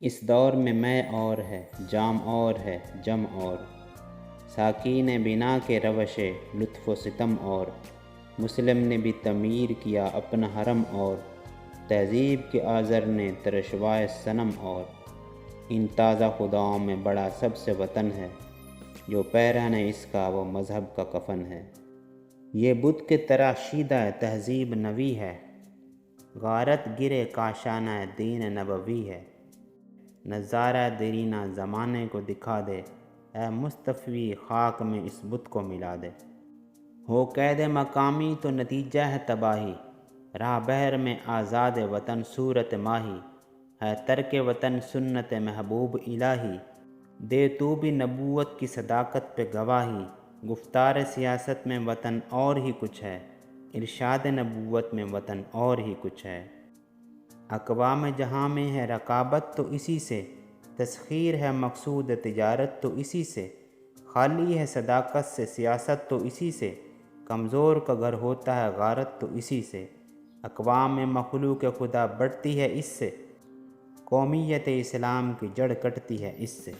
اس دور میں اور ہے، جام اور ہے، جم اور، ساکین بنا کے روش لطف و ستم اور، مسلم نے بھی تعمیر کیا اپنا حرم اور، تہذیب کے آذر نے ترشوائے صنم اور، ان تازہ خداؤں میں بڑا سب سے وطن ہے، جو پیرہن ہے اس کا وہ مذہب کا کفن ہے۔ یہ بت کے تراشیدہ تہذیب نوی ہے، غارت گرے کاشانہ دین نبوی ہے، نظارہ دیرینہ زمانے کو دکھا دے، اے مصطفی خاک میں اس بت کو ملا دے۔ ہو قید مقامی تو نتیجہ ہے تباہی، راہ بحر میں آزاد وطن صورت ماہی، ہے ترک وطن سنت محبوب الہی، دے تو بھی نبوت کی صداقت پہ گواہی، گفتار سیاست میں وطن اور ہی کچھ ہے، ارشاد نبوت میں وطن اور ہی کچھ ہے۔ اقوام جہاں میں ہے رقابت تو اسی سے، تسخیر ہے مقصود تجارت تو اسی سے، خالی ہے صداقت سے سیاست تو اسی سے، کمزور کا گھر ہوتا ہے غارت تو اسی سے، اقوام میں مخلوق خدا بڑھتی ہے اس سے، قومیت اسلام کی جڑ کٹتی ہے اس سے۔